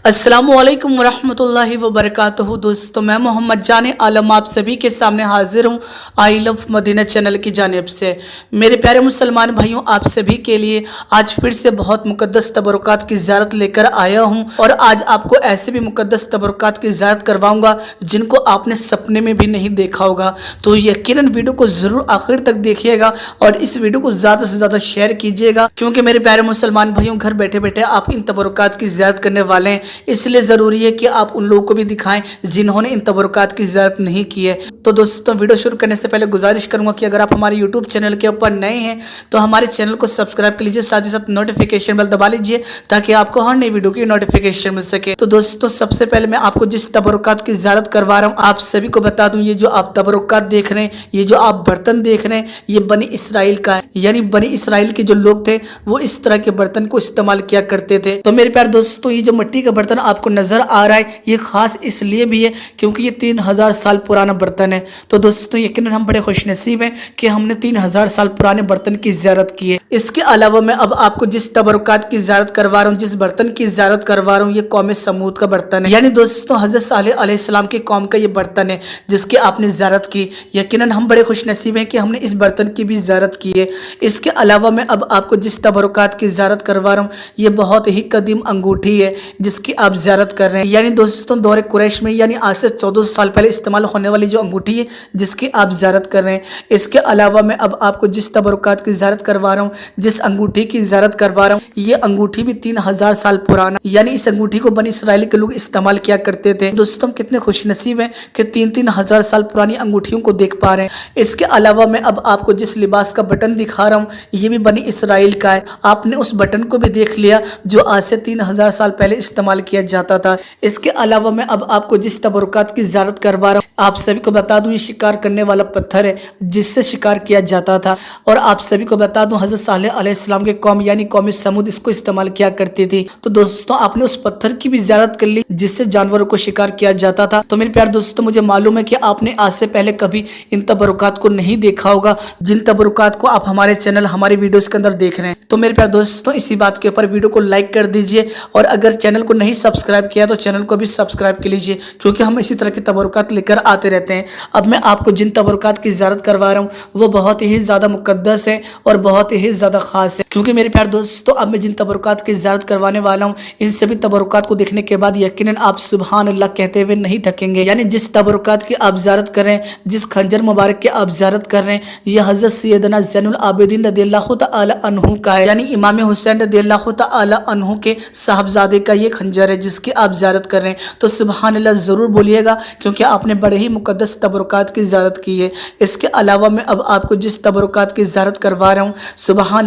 अस्सलामुअलैकुम वरहमतुल्लाहि वबरकातुहू। दोस्तों, मैं मोहम्मद जाने आलम आप सभी के सामने हाजिर हूँ आई लव मदीना चैनल की जानिब से। मेरे प्यारे मुसलमान भाइयों, आप सभी के लिए आज फिर से बहुत मुकद्दस तबरुकात की ज़ियारत लेकर आया हूँ और आज आपको ऐसे भी मुकद्दस तबरुकात की ज़ियारत करवाऊँगा जिनको आपने सपने में भी नहीं देखा होगा। तो यकीनन वीडियो को ज़रूर आखिर तक देखिएगा और इस वीडियो को ज़्यादा से ज़्यादा शेयर कीजिएगा, क्योंकि मेरे प्यारे मुसलमान भाइयों, घर बैठे बैठे आप इन तबरुकात की ज़ियारत करने वाले हैं, इसलिए ज़रूरी है कि आप उन लोगों को भी दिखाएं जिन्होंने इन तबरुकात की ज़ियारत नहीं की है। तो दोस्तों, वीडियो शुरू करने से पहले गुजारिश करूंगा कि अगर आप हमारे यूट्यूब चैनल के ऊपर नए हैं तो हमारे चैनल को सब्सक्राइब कर लीजिए, साथ ही साथ नोटिफिकेशन बेल दबा लीजिए ताकि आपको हर नई वीडियो की नोटिफिकेशन मिल सके। तो दोस्तों, सबसे पहले मैं आपको जिस तबरुकात की ज़ियारत करवा रहा हूँ आप सभी को बता दूं, ये जो आप तबरुकात देख रहे हैं, ये जो आप बर्तन देख रहे हैं, ये बनी इसराइल का है। यानी बनी इसराइल के जो लोग थे वो इस तरह के बर्तन को इस्तेमाल किया करते थे। तो मेरे प्यारे दोस्तों, ये जो मिट्टी का बर्तन आपको नजर आ रहा है ये खास इसलिए भी है क्योंकि ये 3000 साल पुराना बर्तन है। तो दोस्तों, यकीनन हम बड़े खुशनसीब हैं कि हमने 3000 साल पुराने बर्तन की ज़ियारत की है। इसके अलावा मैं अब आपको जिस तबरुकात की ज़ियारत करवा रहा हूँ, जिस बर्तन की ज़ियारत करवा रहा हूँ, ये कौम समूद का बर्तन है। यानी दोस्तों, हज़रत सालेह अलैहिस्सलाम की कौम का ये बर्तन है जिसकी आपने ज़ियारत की। यकीनन हम बड़े खुशनसीब हैं कि हमने इस बर्तन की भी ज़ियारत की है। इसके अलावा मैं अब आपको जिस तबरुकात की ज़ियारत करवा रहा हूँ ये बहुत ही कदीम अंगूठी है जिसकी आप ज़ियारत कर रहे हैं। यानी दोस्तों, दौरे कुरैश में यानी आज से 1400 साल पहले इस्तेमाल होने वाली जो अंगूठी है जिसकी आप ज़ियारत कर रहे हैं। इसके अलावा मैं अब आपको जिस तबरुकात की ज़ियारत करवा रहा हूँ, जिस अंगूठी की ज़ियारत करवा रहा हूँ, ये अंगूठी भी 3000 साल पुराना, यानी इस अंगूठी को बनी इसराइल के लोग इस्तेमाल किया करते थे। दोस्तों, हम कितने खुशनसीब हैं कि 3000 साल पुरानी अंगूठियों को देख पा रहे हैं। इसके अलावा मैं अब आपको जिस लिबास का बटन दिखा रहा हूँ ये भी बनी इसराइल का है। आपने उस बटन को भी देख लिया जो आज से 3000 साल पहले इस्तेमाल किया जाता था। इसके अलावा मैं अब आपको जिस तबरुकात की ज़ियारत करवा रहा हूँ आप सभी को बता दूं, ये शिकार करने वाला पत्थर है जिससे शिकार किया जाता था। और आप सभी को बता दूं, हज़रत सालेह अलैहिस्सलाम के कौम यानी कौम समूद इसको इस्तेमाल किया करती थी। तो दोस्तों, आपने उस पत्थर की भी ज़ियारत कर ली जिससे जानवरों को शिकार किया जाता था। तो मेरे प्यारे दोस्तों, मुझे मालूम है कि आपने आज से पहले कभी इन तबरुकात को नहीं देखा होगा जिन तबरुकात को आप हमारे चैनल हमारे वीडियोस के अंदर देख रहे हैं। तो मेरे प्यारे दोस्तों, इसी बात के ऊपर वीडियो को लाइक कर दीजिए और अगर चैनल को नहीं सब्सक्राइब किया तो चैनल को भी सब्सक्राइब कर लीजिए, क्योंकि हम इसी तरह के तबरुकात लेकर आते रहते हैं। अब मैं आपको जिन तबरुकात की ज़ियारत करवा रहा हूँ वो बहुत ही ज़्यादा मुकद्दस है और बहुत ही ज़्यादा ख़ास है, क्योंकि मेरे प्यारे दोस्तों, अब मैं जिन तबरुकात की ज़ियारत करवाने वाला हूँ इन सभी तबरुकात को देखने के बाद यकीनन आप सुभान अल्लाह कहते हुए नहीं थकेंगे। यानी जिस तबरुकात की आप ज़ियारत कर रहे हैं, जिस खंजर मुबारक की आप ज़ियारत कर रहे हैं, यह हज़रत सैयदना ज़ैनुल आबिदीन रज़ियल्लाहु तआला अन्हु का है। यानी इमाम हुसैन रज़ियल्लाहु तआला अन्हु के साहबजादे का ये खंजर है जिसकी आप ज़ियारत कर रहे हैं। तो सुभान अल्लाह ज़रूर बोलिएगा, क्योंकि आपने बड़े ही मुकद्दस तबरुकात की ज़ियारत की है। इसके अलावा मैं अब आपको जिस तबरुकात की ज़ियारत करवा रहा हूँ, सुभान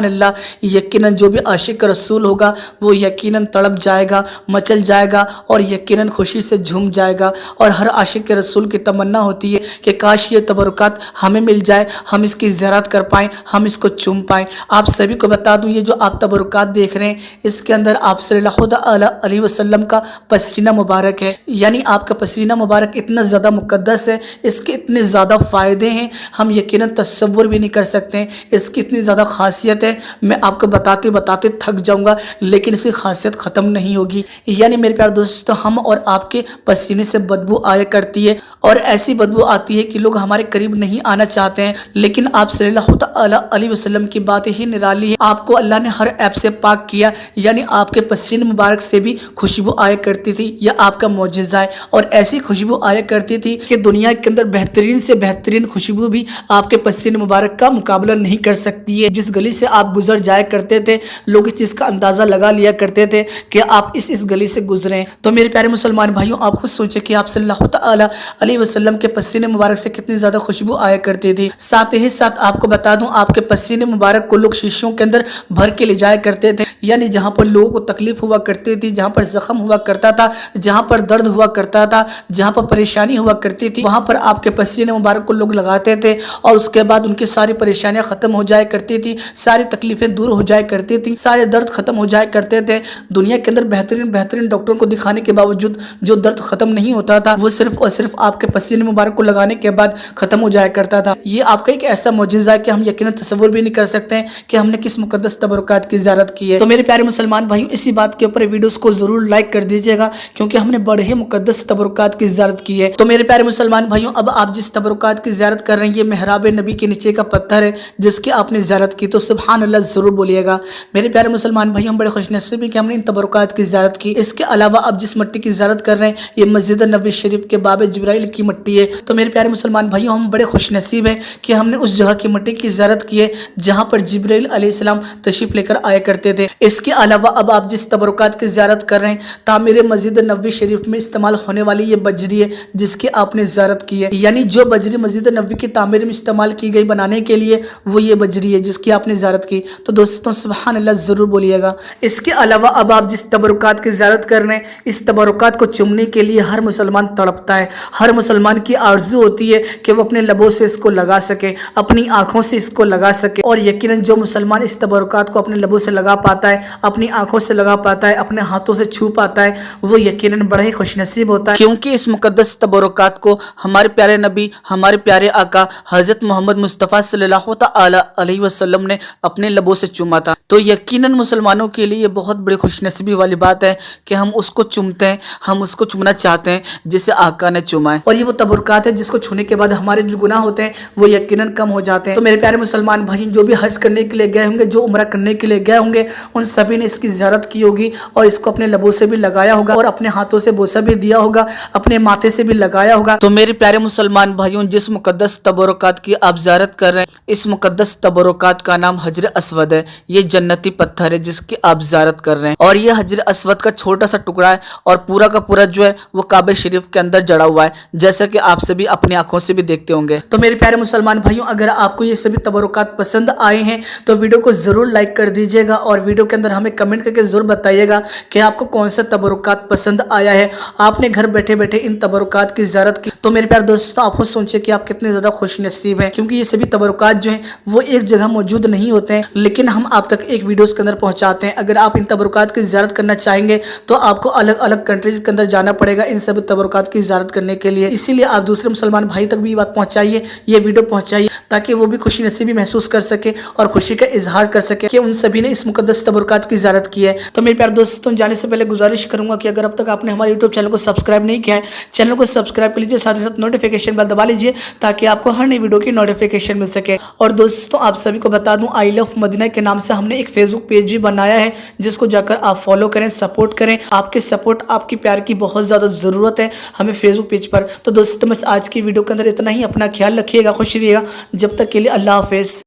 अल्लाह, यकीनन जो भी आशिक रसूल होगा वो यकीनन तड़प जाएगा, मचल जाएगा और यकीनन खुशी से झूम जाएगा। और हर आशिक रसूल की तमन्ना होती है कि काश ये तबरुकात हमें मिल जाए, हम इसकी ज़ियारत कर पाएँ, हम इसको चूम पाएँ। आप सभी को बता दूँ, ये जो आप तबरुकात देख रहे हैं इसके अंदर आप सल्लल्लाहु अलैहि वसल्लम का पसीना मुबारक है। यानी आपका पसीना मुबारक इतना ज़्यादा मुकद्दस है, इसके इतने ज़्यादा फ़ायदे हैं हम यकीनन तसव्वुर भी नहीं कर सकते हैं। इसकी इतनी ज़्यादा खासियत है, मैं आपको बताते बताते थक जाऊंगा लेकिन इसकी खासियत ख़त्म नहीं होगी। यानी मेरे प्यारे दोस्तों, हम और आपके पसीने से बदबू आया करती है और ऐसी बदबू आती है कि लोग हमारे करीब नहीं आना चाहते हैं, लेकिन आप सल्लल्लाहु अलैहि वसल्लम की बात ही निराली है। आपको अल्लाह ने हर ऐप से पाक किया, यानी आपके पसीने मुबारक से भी खुशबू आया करती थी। यह आपका मौजज़ा है और ऐसी खुशबू आया करती थी कि दुनिया के अंदर बेहतरीन से बेहतरीन खुशबू भी आपके पसीने मुबारक का मुकाबला नहीं कर सकती है। जिस गली से आप गुजर जाया करते थे लोग इस चीज़ का अंदाज़ा लगा लिया करते थे कि आप इस गली से गुजरे हैं। तो मेरे प्यारे मुसलमान भाइयों, आप खुद सोचें कि आप सल्लल्लाहु अलैहि वसल्लम के पसीने मुबारक से कितनी ज़्यादा खुशबू आया करती थी। साथ ही साथ आपको बता दूं, आपके पसीने मुबारक को लोग शीशों के अंदर भर के ले जाया करते थे। यानी जहाँ पर लोगों को तकलीफ हुआ करती थी, जहाँ पर जख्म हुआ करता था, जहाँ पर दर्द हुआ करता था, जहाँ पर परेशानी हुआ करती थी, वहाँ पर आपके पसीने मुबारक को लोग लगाते थे और उसके बाद उनकी सारी परेशानियाँ ख़त्म हो जाया करती थी, सारी सारी तकलीफें दूर हो जाया करती थी, सारे दर्द खत्म हो जाया करते थे। दुनिया के अंदर बेहतरीन बेहतरीन डॉक्टरों को दिखाने के बावजूद जो दर्द खत्म नहीं होता था वो सिर्फ और सिर्फ आपके पसीने मुबारक को लगाने के बाद खत्म हो जाया करता था। ये आपका एक ऐसा मौजूदा है कि हम यकीनन तसव्वुर भी नहीं कर सकते हैं कि हमने किस मुकद्दस तबरुकात की ज़ियारत की है। तो मेरे प्यारे मुसलमान भाइयों, इसी बात के ऊपर वीडियोस को जरूर लाइक कर दीजिएगा क्योंकि हमने बड़े ही मुकद्दस तबरुकात की ज़ियारत की है। तो मेरे प्यारे मुसलमान भाइयों, अब आप जिस तबरुकात की ज़ियारत कर रहे हैं ये मेहराब नबी के नीचे का पत्थर है जिसकी आपने ज़ियारत की, तो सुभान अल्लाह जरूर बोलिएगा। मेरे प्यारे मुसलमान भाइयों, हम बड़े खुशनसीब हैं कि हमने इन तबरुकात की ज़ियारत की। इसके अलावा आप जिस मिट्टी की ज़ियारत कर रहे हैं ये मस्जिद नबी शरीफ के बाब जिब्राइल की मिट्टी है। तो मेरे प्यारे मुसलमान भाइयों, हम बड़े खुशनसीब हैं कि हमने उस जगह की मिट्टी की ज़ियारत की है जहाँ पर जिब्राइल अलैहिस्सलाम तशरीफ लेकर आया करते थे। इसके अलावा अब आप जिस तबरुकात की ज़ियारत कर रहे हैं तामीर मस्जिद नबी शरीफ में इस्तेमाल होने वाली ये बजरी है जिसकी आपने ज़ियारत की है, यानी जो बजरी मस्जिद नबी की तामीर में इस्तेमाल की गई बनाने के लिए वो ये बजरी है जिसकी आपने ज़ियारत की। तो दोस्तों सुभान अल्लाह ज़रूर बोलिएगा। इसके अलावा अब आप जिस तबरुकात की ज़ियारत कर रहे हैं इस तबरुकात को चूमने के लिए हर मुसलमान तड़पता है, हर मुसलमान की आरज़ू होती है कि वो अपने लबों से इसको लगा सके, अपनी आँखों से इसको लगा सके। और यकीनन जो मुसलमान इस तबरुकात को अपने लबों से लगा पाता है, अपनी आँखों से लगा पाता है, अपने हाथों से छू पाता है, वो यकीनन बड़ा ही खुशनसीब होता है क्योंकि इस मुकद्दस तबरुकात को हमारे प्यारे नबी, हमारे प्यारे आका हज़रत मोहम्मद मुस्तफ़ा सल्लल्लाहु तआला अलैहि वसल्लम ने अपने लबों से चूमा था। तो यकीनन मुसलमानों के लिए ये बहुत बड़ी खुशनसीबी वाली बात है कि हम उसको चूमते हैं, हम उसको चूमना चाहते हैं जिसे आका ने चूमा है। और ये वो तबरुकात है जिसको छूने के बाद हमारे जो गुनाह होते हैं वो यकीनन कम हो जाते हैं। तो मेरे प्यारे मुसलमान भाई, जो भी हज करने के लिए गए होंगे, जो उम्रा करने के लिए गए होंगे, उन सभी ने इसकी ज़ियारत की होगी और इसको अपने लबों से भी लगाया होगा और अपने हाथों से बोसा भी दिया होगा, अपने माथे से भी लगाया होगा। तो मेरे प्यारे मुसलमान भाइयों, जिस मुकद्दस तबरुकात की आप ज़ियारत कर रहे हैं इस मुकद्दस तबरुकात का नाम हजर अस्वद है। ये जन्नती पत्थर है जिसकी आप ज़ियारत कर रहे हैं और ये हजर अस्वद का छोटा सा टुकड़ा है और पूरा का पूरा जो है वो काबे शरीफ के अंदर जड़ा हुआ है, जैसा कि आप सभी अपनी आंखों से भी देखते होंगे। तो मेरे प्यारे मुसलमान भाइयों, अगर आपको ये सभी तबरुकात पसंद आए हैं तो वीडियो को जरूर लाइक कर दीजिएगा और वीडियो के अंदर हमें कमेंट करके जरूर बताइएगा कि आपको कौन सा तबरुकात पसंद आया है, आपने घर बैठे बैठे इन तबरुकात की ज़ियारत की। तो मेरे प्यारे दोस्तों, आप सोचिए कि आप कितने ज़्यादा खुश नसीब हैं क्योंकि ये सभी तबरुकात जो हैं वो एक जगह मौजूद नहीं होते हैं लेकिन हम आप तक एक वीडियोस के अंदर पहुंचाते हैं। अगर आप इन तबरुकात की ज़ियारत करना चाहेंगे तो आपको अलग अलग कंट्रीज के अंदर जाना पड़ेगा इन सभी तबरुकात की ज़ियारत करने के लिए। इसीलिए आप दूसरे मुसलमान भाई तक भी ये बात पहुंचाइए, ये वीडियो पहुंचाइए ताकि वो भी खुशी नसीबी महसूस कर सके और खुशी का इजहार कर सके कि उन सभी ने इस मुकद्दस तबरुकात की ज़ियारत की है। तो मेरे प्यारे दोस्तों, जाने से पहले गुजारिश करूंगा कि अगर अब तक आपने हमारे यूट्यूब चैनल को सब्सक्राइब नहीं किया है, चैनल को सब्सक्राइब कर लीजिए, साथ ही साथ नोटिफिकेशन बेल दबा लीजिए ताकि आपको हर नई वीडियो की नोटिफिकेशन मिल सके। और दोस्तों, आप सभी को बता दूं, आई लव मदीना के नाम से हमने एक फेसबुक पेज भी बनाया है जिसको जाकर आप फॉलो करें, सपोर्ट करें। आपके सपोर्ट, आपकी प्यार की बहुत ज़्यादा ज़रूरत है हमें फेसबुक पेज पर। तो दोस्तों, बस आज की वीडियो के अंदर इतना ही। अपना ख्याल रखिएगा, खुश रहिएगा। जब तक के लिए अल्लाह हाफिज़।